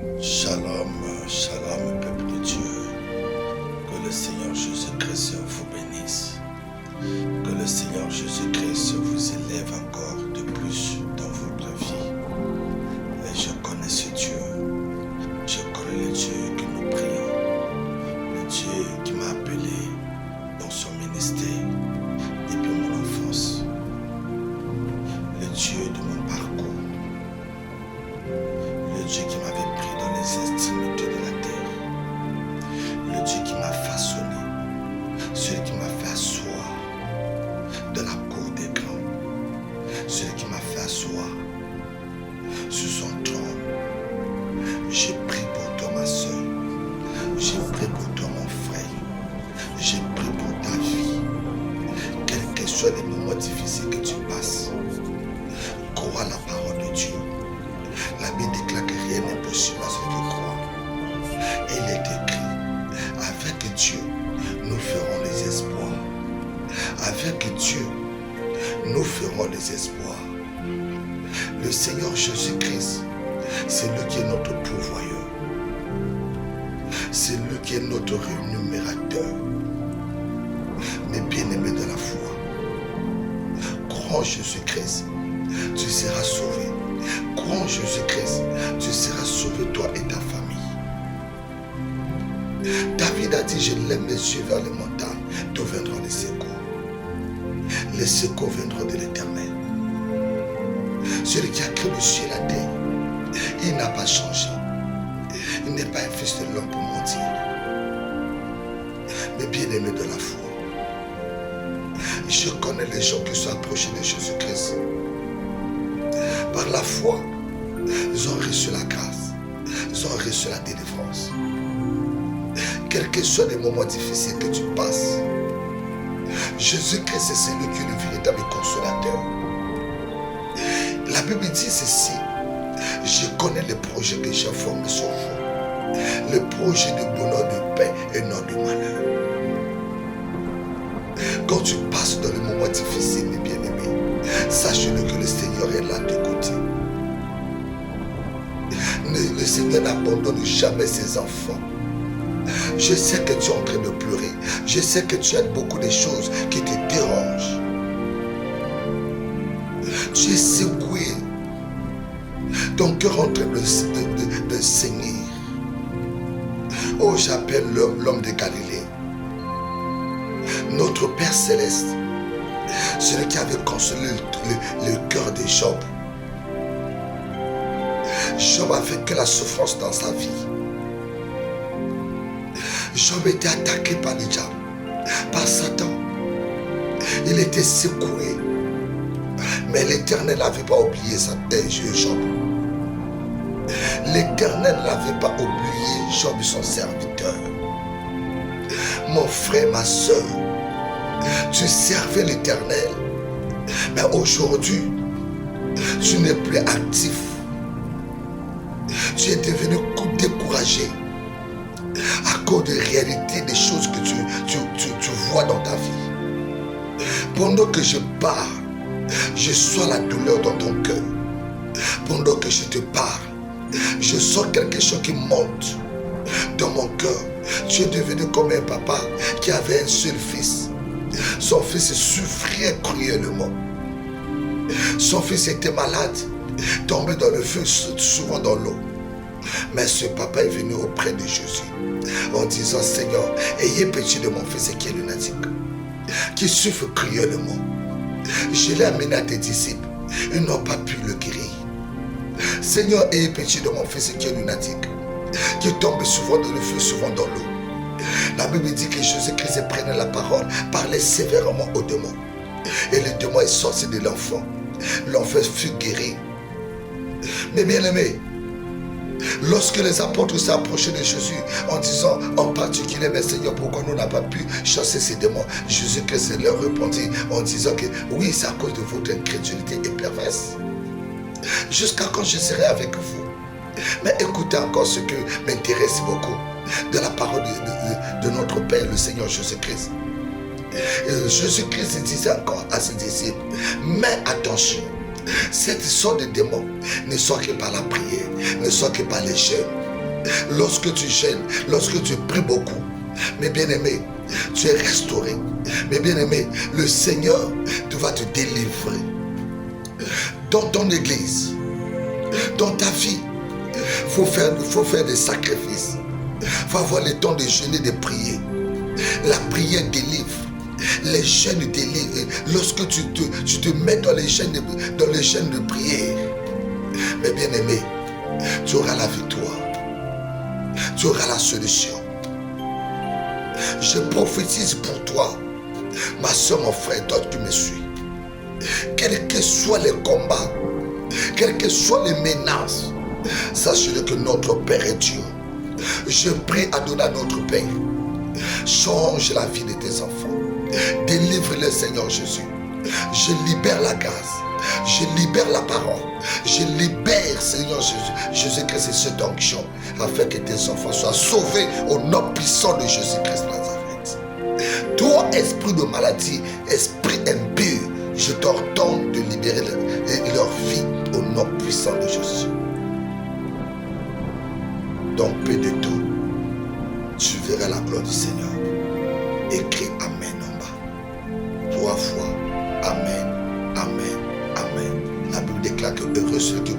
Shalom, shalom, peuple de Dieu. Que le Seigneur Jésus-Christ vous bénisse. Que le Seigneur Jésus-Christ vous élève encore de plus dans votre vie. Et je connais ce Dieu. Je connais le Dieu que nous prions. Le Dieu qui m'a appelé dans son ministère depuis mon enfance. Le Dieu de mon parcours. Le Dieu qui m'avait pris dans les extrémités de la terre. Le Dieu qui m'a façonné. Celui qui m'a fait asseoir dans la cour des grands. Celui qui m'a fait asseoir sur son trône. J'ai prié pour toi ma soeur. J'ai prié pour toi mon frère. J'ai prié pour ta vie. Quels que soient les moments difficiles que tu passes, crois la parole de Dieu. La Bible déclare que rien n'est possible à ceux qui croient. Et il est écrit, avec Dieu, nous ferons les espoirs. Avec Dieu, nous ferons les espoirs. Le Seigneur Jésus-Christ, c'est lui qui est notre pourvoyeur. C'est lui qui est notre rémunérateur. Mes bien-aimés de la foi, crois en Jésus-Christ, tu seras sauvé. Crois en Jésus-Christ, tu seras sauvé toi et ta famille. David a dit, je lève mes yeux vers les montagnes, d'où viendront les secours. Les secours viendront de l'Éternel. Celui qui a créé le ciel et la terre, il n'a pas changé. Il n'est pas un fils de l'homme pour mentir. Mais bien-aimés de la foi, je connais les gens qui sont approchés de Jésus-Christ. Par la foi, ils ont reçu la grâce. Ils ont reçu la délivrance. Quels que soient les moments difficiles que tu passes, Jésus-Christ c'est celui qui est le véritable consolateur. La Bible dit ceci, je connais les projets que j'ai formés sur vous, le projet de bonheur, de paix et non de malheur. Quand tu passes dans les moments difficiles, mes bien-aimés, sache-le que le Seigneur est là de côté. Le Seigneur n'abandonne jamais ses enfants. Je sais que tu es en train de pleurer. Je sais que tu as beaucoup de choses qui te dérangent. Tu es secoué. Ton cœur est en train de saigner. Oh, j'appelle l'homme de Galilée. Notre Père Céleste. Celui qui avait consolé le cœur de Job. Job a vécu la souffrance dans sa vie. Job était attaqué par le diable, par Satan. Il était secoué. Mais l'Éternel n'avait pas oublié Job. L'Éternel n'avait pas oublié Job, son serviteur. Mon frère, ma soeur, tu servais l'Éternel. Mais aujourd'hui, tu n'es plus actif. Tu es devenu découragé à cause des réalités, des choses que tu vois dans ta vie. Pendant que je parle, je sens la douleur dans ton cœur. Pendant que je te parle, je sens quelque chose qui monte dans mon cœur. Tu es devenu comme un papa qui avait un seul fils. Son fils souffrait cruellement. Son fils était malade, tombait dans le feu, souvent dans l'eau. Mais ce papa est venu auprès de Jésus en disant, Seigneur, ayez pitié de mon fils qui est lunatique, qui souffre cruellement. Je l'ai amené à tes disciples, ils n'ont pas pu le guérir. Seigneur, ayez pitié de mon fils qui est lunatique, qui tombe souvent dans le feu, souvent dans l'eau. La Bible dit que Jésus-Christ prenait la parole, parlait sévèrement au démon. Et le démon est sorti de l'enfant. L'enfant fut guéri. Mais bien aimé, lorsque les apôtres s'approchaient de Jésus en disant en particulier, mais Seigneur, pourquoi nous n'avons pas pu chasser ces démons? Jésus-Christ leur répondit en disant que oui, c'est à cause de votre incrédulité et perverse. Jusqu'à quand je serai avec vous? Mais écoutez encore ce qui m'intéresse beaucoup de la parole de notre Père, le Seigneur Jésus-Christ. Jésus-Christ disait encore à ses disciples, mais attention, cette sorte de démons ne sont que par la prière, ne sont que par les jeûnes. Lorsque tu gênes, lorsque tu pries beaucoup, mes bien-aimés, tu es restauré. Mes bien-aimés, le Seigneur va te délivrer. Dans ton église, dans ta vie, faut faire des sacrifices. Faut avoir le temps de jeûner, de prier. La prière délivre. Les jeûnes délivrent. Lorsque tu te mets dans les chaînes de prière, mes bien-aimés, tu auras la victoire. Tu auras la solution. Je prophétise pour toi, ma soeur, mon frère, toi qui me suis. Quels que soient les combats, quelles que soient les menaces, sachez-le que notre Père est Dieu. Je prie à donner à notre Père. Change la vie de tes enfants. Délivre-les, Seigneur Jésus. Je libère la grâce. Je libère la parole. Je libère, Seigneur Jésus-Christ, et cette onction, afin que tes enfants soient sauvés au nom puissant de Jésus-Christ Nazareth. Toi, esprit de maladie, esprit impur, je t'ordonne de libérer leur vie au nom puissant de Jésus. Donc, peu de tout, tu verras la gloire du Seigneur. Écris Amen en bas. 3 fois. Amen. Amen. Amen. La Bible déclare que heureux ceux qui